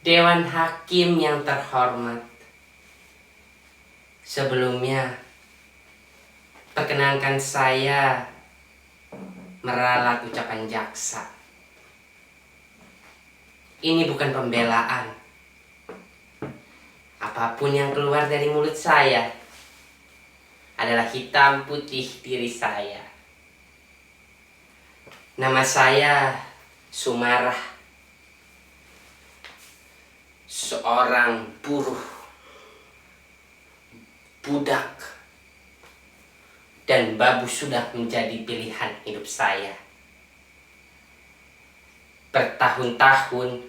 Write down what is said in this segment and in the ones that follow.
Dewan Hakim yang terhormat, sebelumnya perkenankan saya meralat ucapan jaksa. Ini bukan pembelaan. Apapun yang keluar dari mulut saya adalah hitam putih diri saya. Nama saya Sumarah, seorang buruh, budak, dan babu sudah menjadi pilihan hidup saya. Bertahun-tahun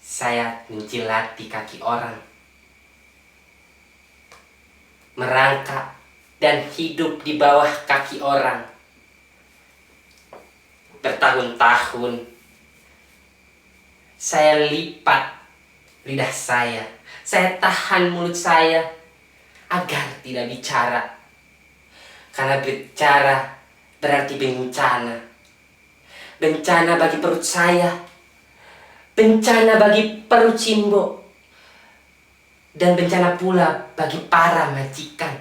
saya menjilati kaki orang, merangkak dan hidup di bawah kaki orang. Bertahun-tahun saya lipat lidah saya tahan mulut saya agar tidak bicara, karena bicara berarti bencana. Bencana bagi perut saya, bencana bagi perut Simbo, dan bencana pula bagi para majikan.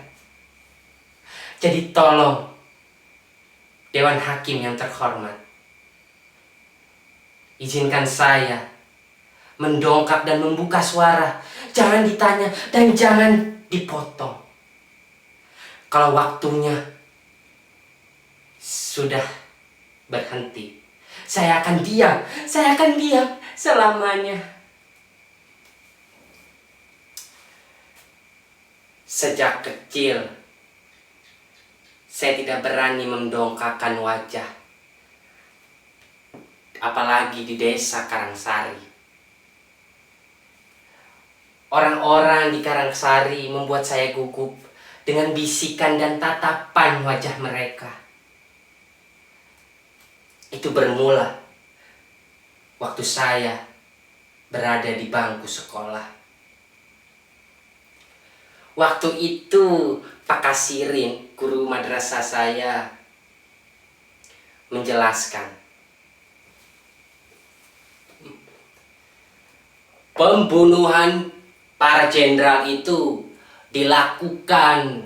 Jadi tolong, Dewan Hakim yang terhormat, izinkan saya mendongkak dan membuka suara. Jangan ditanya dan jangan dipotong. Kalau waktunya sudah berhenti, saya akan diam. Saya akan diam selamanya. Sejak kecil, saya tidak berani mendongkakkan wajah, apalagi di desa Karangsari. Orang-orang di Karangsari membuat saya gugup dengan bisikan dan tatapan wajah mereka. Itu bermula waktu saya berada di bangku sekolah. Waktu itu Pak Kasirin, guru madrasah saya, menjelaskan, pembunuhan para jenderal itu dilakukan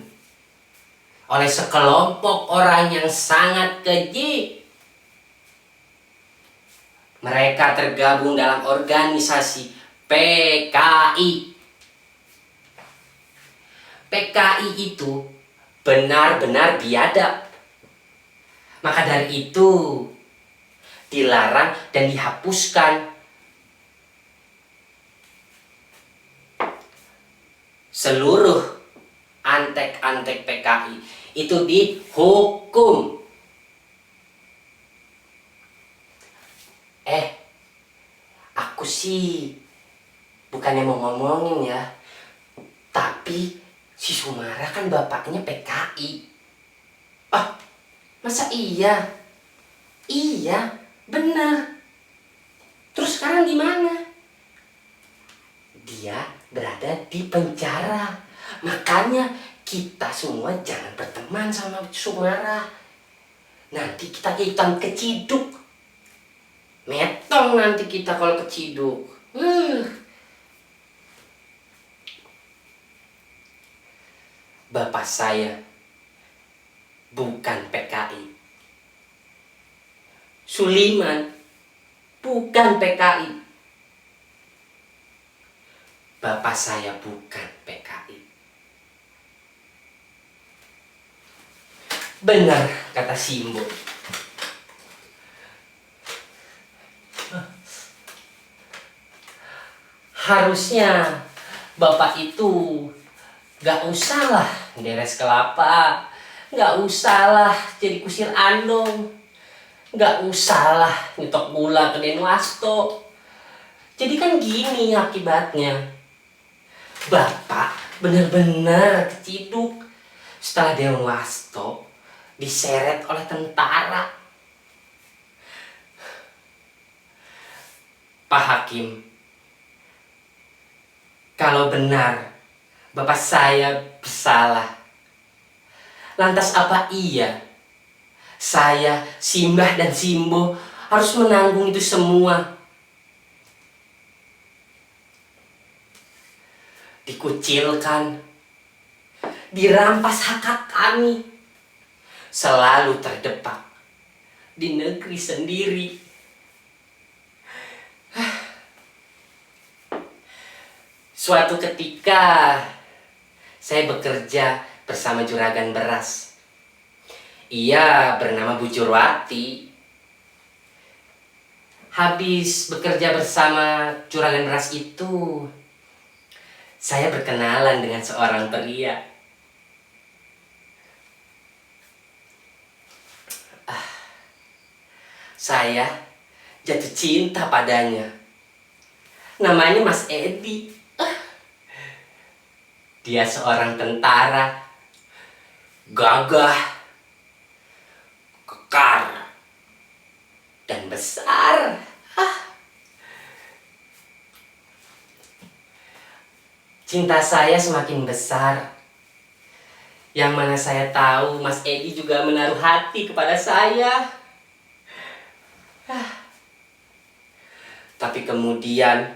oleh sekelompok orang yang sangat keji. Mereka tergabung dalam organisasi PKI. PKI itu benar-benar biadab. Maka dari itu dilarang dan dihapuskan seluruh antek-antek PKI. Itu dihukum. Aku sih bukannya mau ngomongin ya, tapi si Sumarah kan bapaknya PKI. Masa iya? Iya, benar. Terus sekarang di mana? Dia berada di penjara. Makanya kita semua jangan berteman sama Sumarah. Nanti kita ikutan keciduk. Metong nanti kita kalau keciduk. Bapak saya bukan PKI. Suliman bukan PKI. Bapak saya bukan PKI. Benar kata Simbo. Harusnya Bapak itu gak usahlah deres kelapa, gak usahlah jadi kusir andong, gak usahlah nyetok gula ke Denwasto. Jadi kan gini akibatnya, Bapak benar-benar keciduk setelah Denwasto diseret oleh tentara. Pak Hakim, kalau benar Bapak saya bersalah, lantas apa iya saya, Simbah dan Simbo harus menanggung itu semua? dikucilkan, dirampas hak kami, selalu terdepak di negeri sendiri. Suatu ketika saya bekerja bersama juragan beras. Ia bernama Bu Jurwati. Habis bekerja bersama juragan beras itu, saya berkenalan dengan seorang pria. Saya jatuh cinta padanya. Namanya Mas Edi. Dia seorang tentara, gagah, kekar, dan besar. Cinta saya semakin besar. Yang mana saya tahu Mas Edi juga menaruh hati kepada saya. Tapi kemudian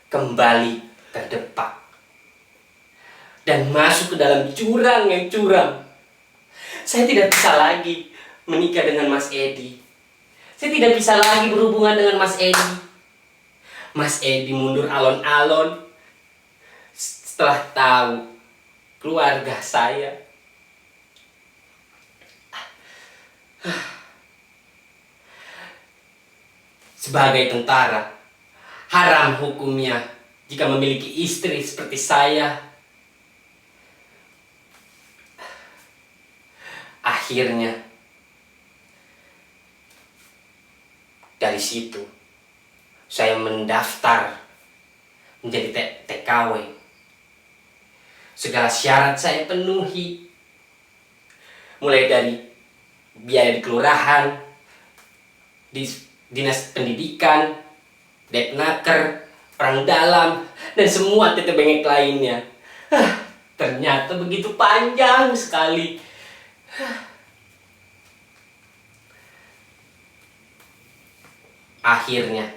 kembali terdepak dan masuk ke dalam jurang yang curam. Saya tidak bisa lagi menikah dengan Mas Edi. Saya tidak bisa lagi berhubungan dengan Mas Edi. Mas Edi mundur alon-alon setelah tahu keluarga saya. Sebagai tentara, haram hukumnya jika memiliki istri seperti saya. Akhirnya, dari situ, saya mendaftar menjadi TKW. Segala syarat saya penuhi. Mulai dari biaya di kelurahan, di Dinas Pendidikan, Depnaker, Perang Dalam, dan semua tetek bengek lainnya. Ternyata begitu panjang sekali. Akhirnya,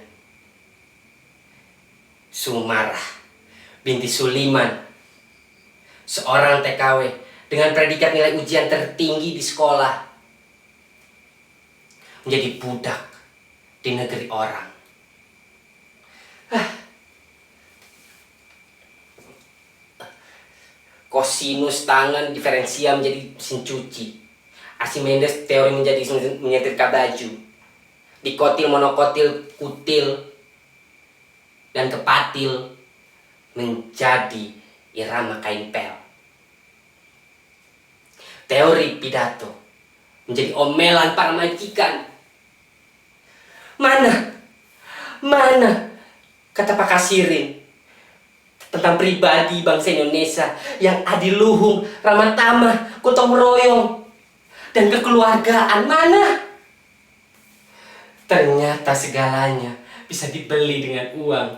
Sumarah binti Suliman, seorang TKW dengan predikat nilai ujian tertinggi di sekolah, menjadi budak di negeri orang. Kosinus tangan diferensial menjadi mesin cuci. Archimedes teori menjadi menyetrika baju. Dikotil, monokotil, kutil, dan kepatil menjadi irama kain pel. Teori pidato menjadi omelan para majikan. Mana kata Pak Kasirin tentang pribadi bangsa Indonesia yang adiluhung, ramah tamah, gotong royong, dan kekeluargaan? Mana? Ternyata segalanya bisa dibeli dengan uang.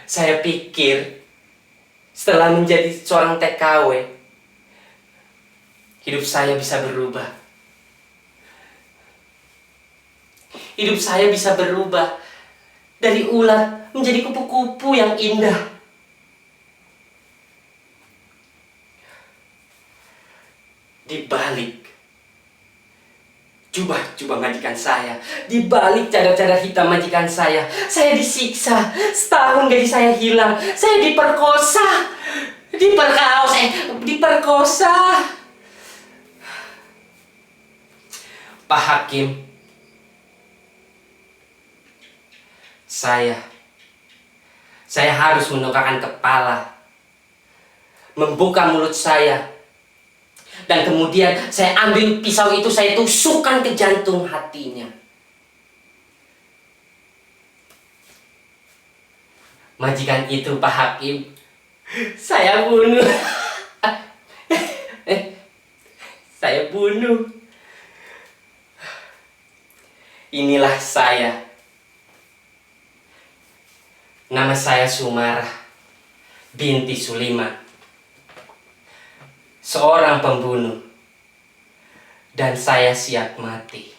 Saya pikir setelah menjadi seorang TKW, hidup saya bisa berubah. Hidup saya bisa berubah dari ulat menjadi kupu-kupu yang indah. Di balik jubah-jubah majikan saya, di balik cadar-cadar hitam majikan saya disiksa. Setahun gaji saya hilang, saya diperkosa, diperkosa. Pak Hakim, saya harus menundukkan kepala, membuka mulut saya, dan kemudian saya ambil pisau itu, saya tusukkan ke jantung hatinya. Majikan itu, Pak Hakim, saya bunuh. Saya bunuh. Inilah saya. Nama saya Sumarah binti Suliman, seorang pembunuh, dan saya siap mati.